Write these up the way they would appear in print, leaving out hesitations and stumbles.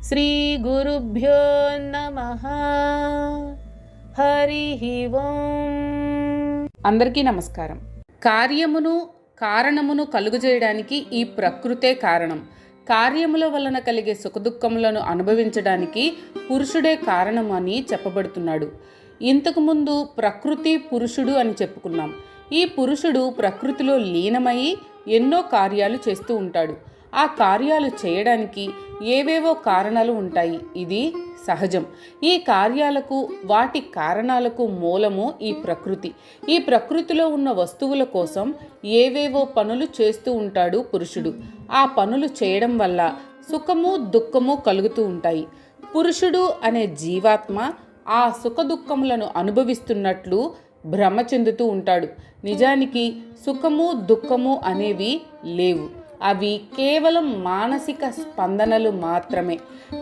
శ్రీ గురుభ్యో నమః. హరి ఓం. అందరికీ నమస్కారం. కార్యమును కారణమును కలుగజేయడానికి ఈ ప్రకృతే కారణం. కార్యముల వలన కలిగే సుఖదుఖములను అనుభవించడానికి పురుషుడే కారణం అని చెప్పబడుతున్నాడు. ఇంతకుముందు ప్రకృతి పురుషుడు అని చెప్పుకున్నాం. ఈ పురుషుడు ప్రకృతిలో లీనమై ఎన్నో కార్యాలు చేస్తూ ఉంటాడు. ఆ కార్యాలు చేయడానికి ఏవేవో కారణాలు ఉంటాయి. ఇది సహజం. ఈ కార్యాలకు వాటి కారణాలకు మూలము ఈ ప్రకృతి. ఈ ప్రకృతిలో ఉన్న వస్తువుల కోసం ఏవేవో పనులు చేస్తూ ఉంటాడు పురుషుడు. ఆ పనులు చేయడం వల్ల సుఖము దుఃఖము కలుగుతూ ఉంటాయి. పురుషుడు అనే జీవాత్మ ఆ సుఖ దుఃఖములను అనుభవిస్తున్నట్లు భ్రమ చెందుతూ ఉంటాడు. నిజానికి సుఖము దుఃఖము అనేవి లేవు. అవి కేవలం మానసిక స్పందనలు మాత్రమే.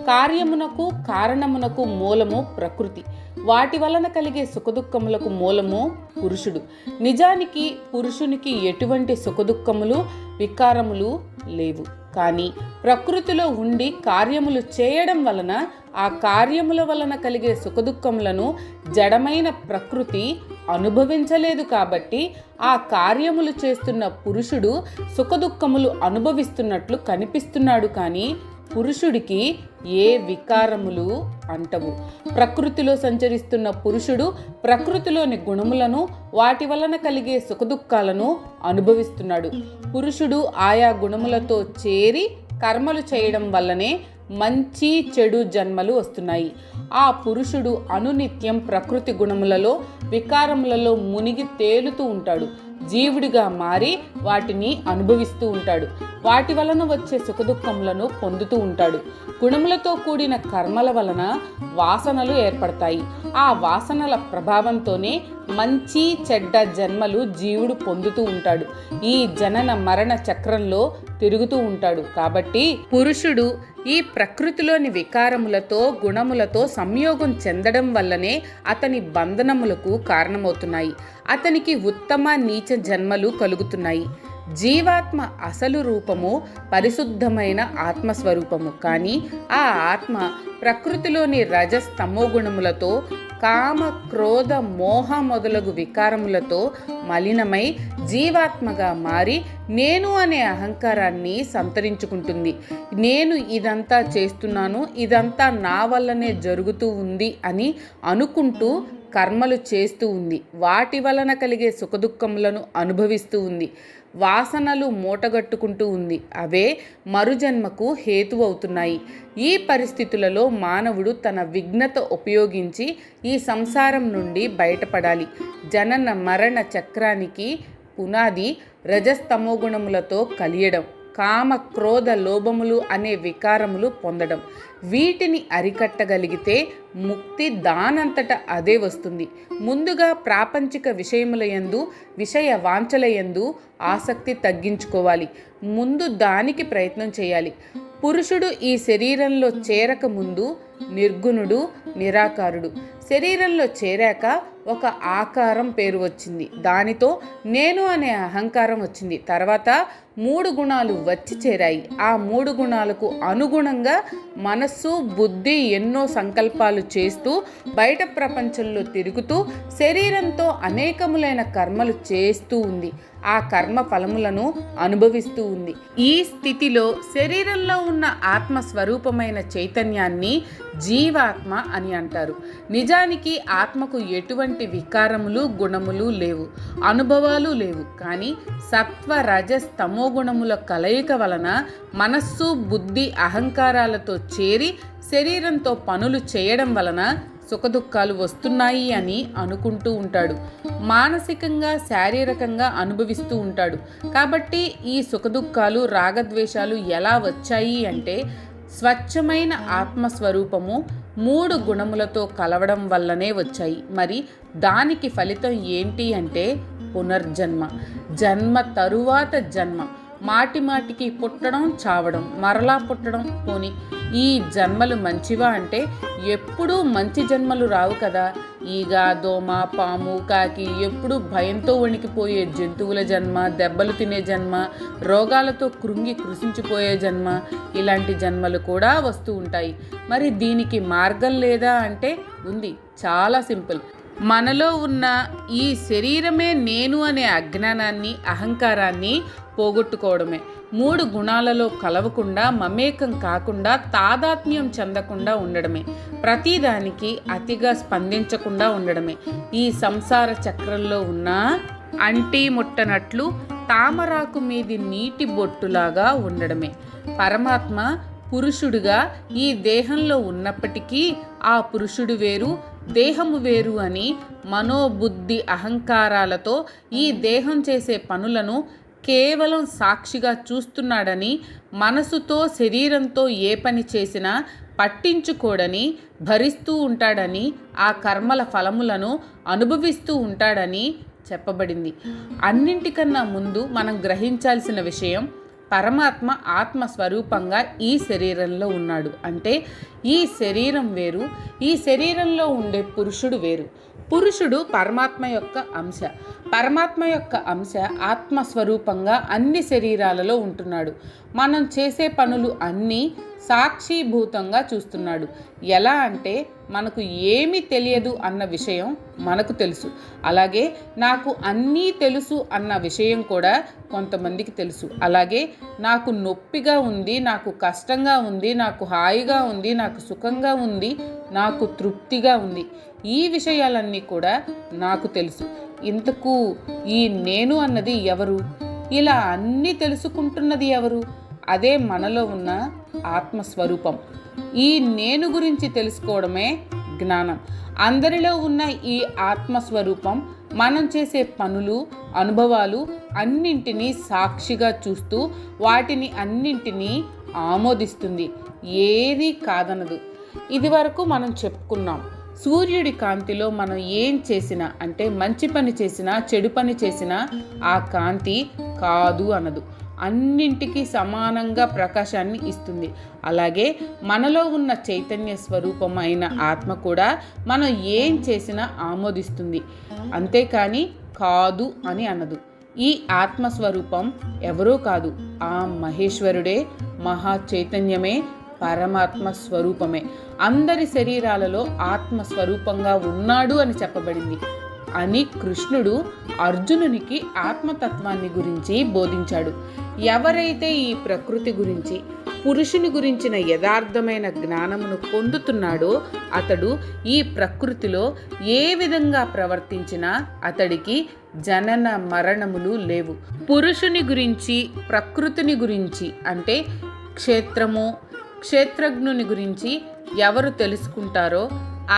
కార్యమునకు కారణమునకు మూలము ప్రకృతి. వాటి వలన కలిగే సుఖదుఖములకు మూలము పురుషుడు. నిజానికి పురుషునికి ఎటువంటి సుఖదుఖములు వికారములు లేవు. కానీ ప్రకృతిలో ఉండి కార్యములు చేయడం వలన ఆ కార్యముల వలన కలిగే సుఖదుఖములను జడమైన ప్రకృతి అనుభవించలేదు. కాబట్టి ఆ కార్యములు చేస్తున్న పురుషుడు సుఖదుఖములు అనుభవిస్తున్నట్లు కనిపిస్తున్నాడు. కానీ పురుషుడికి ఏ వికారములు అంటవు. ప్రకృతిలో సంచరిస్తున్న పురుషుడు ప్రకృతిలోని గుణములను వాటి వలన కలిగే సుఖదుఖాలను అనుభవిస్తున్నాడు. పురుషుడు ఆయా గుణములతో చేరి కర్మలు చేయడం వల్లనే మంచి చెడు జన్మలు వస్తున్నాయి. ఆ పురుషుడు అనునిత్యం ప్రకృతి గుణములలో వికారములలో మునిగి తేలుతూ ఉంటాడు. జీవుడిగా మారి వాటిని అనుభవిస్తూ ఉంటాడు. వాటి వలన వచ్చే సుఖదుఖములను పొందుతూ ఉంటాడు. గుణములతో కూడిన కర్మల వలన వాసనలు ఏర్పడతాయి. ఆ వాసనల ప్రభావంతోనే మంచి చెడ్డ జన్మలు జీవుడు పొందుతూ ఉంటాడు. ఈ జనన మరణ చక్రంలో తిరుగుతూ ఉంటాడు. కాబట్టి పురుషుడు ఈ ప్రకృతిలోని వికారములతో గుణములతో సంయోగం చెందడం వల్లనే అతని బంధనములకు కారణమవుతున్నాయి. అతనికి ఉత్తమ నీచ జన్మలు కలుగుతున్నాయి. జీవాత్మ అసలు రూపము పరిశుద్ధమైన ఆత్మస్వరూపము. కానీ ఆ ఆత్మ ప్రకృతిలోని రజస్తమో గుణములతో కామ క్రోధ మోహ మొదలగు వికారములతో మలినమై జీవాత్మగా మారి నేను అనే అహంకారాన్ని సంతరించుకుంటుంది. నేను ఇదంతా చేస్తున్నాను, ఇదంతా నా వల్లనే జరుగుతూ ఉంది అని అనుకుంటూ కర్మలు చేస్తూ ఉంది. వాటి వలన కలిగే సుఖదుఖములను అనుభవిస్తూ ఉంది. వాసనలు మూటగట్టుకుంటూ ఉంది. అవే మరుజన్మకు హేతువు అవుతున్నాయి. ఈ పరిస్థితులలో మానవుడు తన విఘ్నత ఉపయోగించి ఈ సంసారం నుండి బయటపడాలి. జనన మరణ చక్రానికి పునాది రజస్తమో గుణములతో కలియడం, కామ క్రోధ లోభములు అనే వికారములు పొందడం. వీటిని అరికట్టగలిగితే ముక్తి దానంతట అదే వస్తుంది. ముందుగా ప్రాపంచిక విషయముల యందు విషయ వాంఛల యందు ఆసక్తి తగ్గించుకోవాలి. ముందు దానికి ప్రయత్నం చేయాలి. పురుషుడు ఈ శరీరంలో చేరక ముందు నిర్గుణుడు, నిరాకారుడు. శరీరంలో చేరాక ఒక ఆకారం పేరు వచ్చింది. దానితో నేను అనే అహంకారం వచ్చింది. తర్వాత 3 గుణాలు వచ్చి చేరాయి. ఆ 3 గుణాలకు అనుగుణంగా మనస్సు బుద్ధి ఎన్నో సంకల్పాలు చేస్తూ బయట ప్రపంచంలో తిరుగుతూ శరీరంతో అనేకములైన కర్మలు చేస్తూ ఉంది. ఆ కర్మ ఫలములను అనుభవిస్తూ ఉంది. ఈ స్థితిలో శరీరంలో ఉన్న ఆత్మస్వరూపమైన చైతన్యాన్ని జీవాత్మ అని అంటారు. నిజానికి ఆత్మకు ఎటువంటి వికారములు గుణములు లేవు, అనుభవాలు లేవు. కానీ సత్వ రజస్ తమో గుణముల కలయిక వలన మనస్సు బుద్ధి అహంకారాలతో చేరి శరీరంతో పనులు చేయడం వలన సుఖదుఖాలు వస్తున్నాయి అని అనుకుంటూ ఉంటాడు. మానసికంగా శారీరకంగా అనుభవిస్తూ ఉంటాడు. కాబట్టి ఈ సుఖదుఖాలు రాగద్వేషాలు ఎలా వచ్చాయి అంటే స్వచ్ఛమైన ఆత్మస్వరూపము 3 గుణములతో కలవడం వల్లనే వచ్చాయి. మరి దానికి ఫలితం ఏంటి అంటే పునర్జన్మ, జన్మ తరువాత జన్మ. మాటి మాటికి పుట్టడం చావడం, మరలా పుట్టడం. పోని ఈ జన్మలు మంచివా అంటే ఎప్పుడూ మంచి జన్మలు రావు కదా. ఈగ, దోమ, పాము, కాకి, ఎప్పుడు భయంతో వణికిపోయే జంతువుల జన్మ, దెబ్బలు తినే జన్మ, రోగాలతో కృంగి కృషించిపోయే జన్మ, ఇలాంటి జన్మలు కూడా వస్తూ ఉంటాయి. మరి దీనికి మార్గం లేదా అంటే ఉంది. చాలా సింపుల్. మనలో ఉన్న ఈ శరీరమే నేను అనే అజ్ఞానాన్ని, అహంకారాన్ని పోగొట్టుకోవడమే. 3 గుణాలలో కలవకుండా, మమేకం కాకుండా, తాదాత్మ్యం చెందకుండా ఉండడమే. ప్రతిదానికి అతిగా స్పందించకుండా ఉండడమే. ఈ సంసార చక్రంలో ఉన్న అంటీ ముట్టనట్లు తామరాకు మీది నీటి బొట్టులాగా ఉండడమే. పరమాత్మ పురుషుడుగా ఈ దేహంలో ఉన్నప్పటికీ ఆ పురుషుడు వేరు, దేహము వేరు అని మనోబుద్ధి అహంకారాలతో ఈ దేహం చేసే పనులను కేవలం సాక్షిగా చూస్తున్నాడని, మనసుతో శరీరంతో ఏ పని చేసినా పట్టించుకోడని, భరిస్తూ ఉంటాడని, ఆ కర్మల ఫలములను అనుభవిస్తూ ఉంటాడని చెప్పబడింది. అన్నింటికన్నా ముందు మనం గ్రహించాల్సిన విషయం, పరమాత్మ ఆత్మస్వరూపంగా ఈ శరీరంలో ఉన్నాడు. అంటే ఈ శరీరం వేరు, ఈ శరీరంలో ఉండే పురుషుడు వేరు. పురుషుడు పరమాత్మ యొక్క అంశ. పరమాత్మ యొక్క అంశ ఆత్మస్వరూపంగా అన్ని శరీరాలలో ఉంటున్నాడు. మనం చేసే పనులు అన్నీ సాక్షిభూతంగా చూస్తున్నాడు. ఎలా అంటే మనకు ఏమీ తెలియదు అన్న విషయం మనకు తెలుసు. అలాగే నాకు అన్నీ తెలుసు అన్న విషయం కూడా కొంతమందికి తెలుసు. అలాగే నాకు నొప్పిగా ఉంది, నాకు కష్టంగా ఉంది, నాకు హాయిగా ఉంది, నాకు సుఖంగా ఉంది, నాకు తృప్తిగా ఉంది, ఈ విషయాలన్నీ కూడా నాకు తెలుసు. ఇంతకు ఈ నేను అన్నది ఎవరు? ఇలా అన్నీ తెలుసుకుంటున్నది ఎవరు? అదే మనలో ఉన్న ఆత్మస్వరూపం. ఈ నేను గురించి తెలుసుకోవడమే జ్ఞానం. అందరిలో ఉన్న ఈ ఆత్మస్వరూపం మనం చేసే పనులు, అనుభవాలు అన్నింటినీ సాక్షిగా చూస్తూ వాటిని అన్నింటినీ ఆమోదిస్తుంది. ఏది కాదనదు. ఇది వరకు మనం చెప్పుకున్నాం. సూర్యుడి కాంతిలో మనం ఏం చేసినా, అంటే మంచి పని చేసినా, చెడు పని చేసినా ఆ కాంతి కాదు అనదు. అన్నింటికీ సమానంగా ప్రకాశాన్ని ఇస్తుంది. అలాగే మనలో ఉన్న చైతన్య స్వరూపం అయిన ఆత్మ కూడా మనం ఏం చేసినా ఆమోదిస్తుంది. అంతేకాని కాదు అని అనదు. ఈ ఆత్మస్వరూపం ఎవరో కాదు, ఆ మహేశ్వరుడే, మహా చైతన్యమే, పరమాత్మ స్వరూపమే. అందరి శరీరాలలో ఆత్మస్వరూపంగా ఉన్నాడు అని చెప్పబడింది అని కృష్ణుడు అర్జునునికి ఆత్మతత్వాన్ని గురించి బోధించాడు. ఎవరైతే ఈ ప్రకృతి గురించి, పురుషుని గురించిన యథార్థమైన జ్ఞానమును పొందుతున్నాడో అతడు ఈ ప్రకృతిలో ఏ విధంగా ప్రవర్తించినా అతడికి జనన మరణములు లేవు. పురుషుని గురించి, ప్రకృతిని గురించి, అంటే క్షేత్రము, క్షేత్రజ్ఞుని గురించి ఎవరు తెలుసుకుంటారో,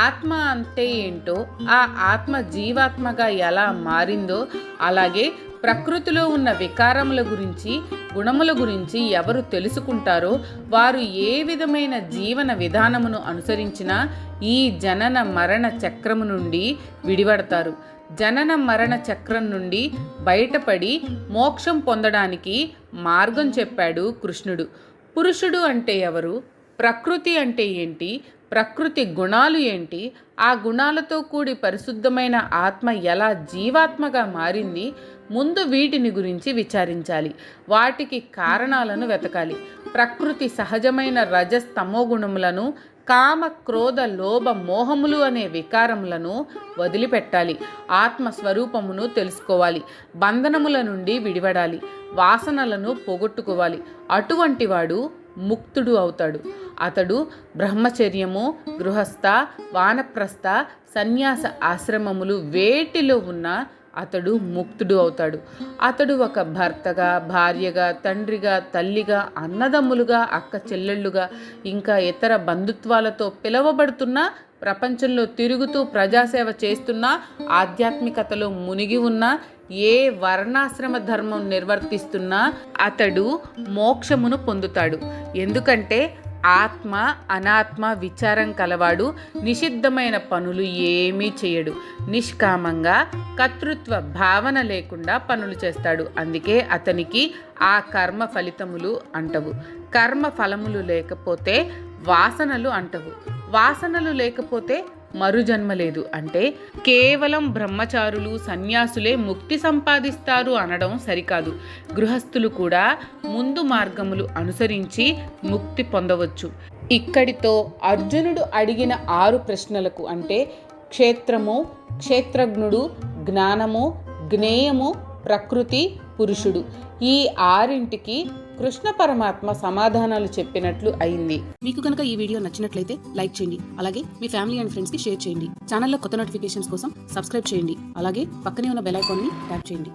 ఆత్మ అంటే ఏంటో, ఆ ఆత్మ జీవాత్మగా ఎలా మారిందో, అలాగే ప్రకృతిలో ఉన్న వికారముల గురించి, గుణముల గురించి ఎవరు తెలుసుకుంటారో వారు ఏ విధమైన జీవన విధానమును అనుసరించినా ఈ జనన మరణ చక్రము నుండి విడిపడతారు. జనన మరణ చక్రం నుండి బయటపడి మోక్షం పొందడానికి మార్గం చెప్పాడు కృష్ణుడు. పురుషుడు అంటే ఎవరు? ప్రకృతి అంటే ఏంటి? ప్రకృతి గుణాలు ఏంటి? ఆ గుణాలతో కూడి పరిశుద్ధమైన ఆత్మ ఎలా జీవాత్మగా మారింది? ముందు వీటిని గురించి విచారించాలి. వాటికి కారణాలను వెతకాలి. ప్రకృతి సహజమైన రజస్తమో గుణములను, కామ, క్రోధ, లోభ, మోహములు అనే వికారములను వదిలిపెట్టాలి. ఆత్మస్వరూపమును తెలుసుకోవాలి. బంధనముల నుండి విడిపడాలి. వాసనలను పోగొట్టుకోవాలి. అటువంటి వాడు ముక్తుడు అవుతాడు. అతడు బ్రహ్మచర్యము, గృహస్థ, వానప్రస్థ, సన్యాస ఆశ్రమములు వేటిలో ఉన్నా అతడు ముక్తుడు అవుతాడు. అతడు ఒక భర్తగా, భార్యగా, తండ్రిగా, తల్లిగా, అన్నదమ్ములుగా, అక్క చెల్లెళ్ళుగా, ఇంకా ఇతర బంధుత్వాలతో పిలువబడుతున్నా, ప్రపంచంలో తిరుగుతూ ప్రజాసేవ చేస్తున్నా, ఆధ్యాత్మికతలో మునిగి ఉన్నా, ఏ వర్ణాశ్రమ ధర్మం నిర్వర్తిస్తున్నా అతడు మోక్షమును పొందుతాడు. ఎందుకంటే ఆత్మ అనాత్మ విచారం కలవాడు. నిషిద్ధమైన పనులు ఏమీ చేయడు. నిష్కామంగా, కర్తృత్వ భావన లేకుండా పనులు చేస్తాడు. అందుకే అతనికి ఆ కర్మ ఫలితములు అంటవు. కర్మ ఫలములు లేకపోతే వాసనలు అంటవు. వాసనలు లేకపోతే మరుజన్మ లేదు. అంటే కేవలం బ్రహ్మచారులు సన్యాసులే ముక్తి సంపాదిస్తారు అనడం సరికాదు. గృహస్థులు కూడా ముందు మార్గములు అనుసరించి ముక్తి పొందవచ్చు. ఇక్కడితో అర్జునుడు అడిగిన 6 ప్రశ్నలకు అంటే క్షేత్రము, క్షేత్రజ్ఞుడు, జ్ఞానము, జ్ఞేయము, ప్రకృతి, పురుషుడు, ఈ 6ంటికి కృష్ణ పరమాత్మ సమాధానాలు చెప్పినట్లు అయింది. మీకు కనుక ఈ వీడియో నచ్చినట్లయితే లైక్ చేయండి. అలాగే మీ ఫ్యామిలీ అండ్ ఫ్రెండ్స్ కి షేర్ చేయండి. ఛానల్లో కొత్త నోటిఫికేషన్స్ కోసం సబ్స్క్రైబ్ చేయండి. అలాగే పక్కనే ఉన్న బెల్ ఐకాన్ ని ట్యాప్ చేయండి.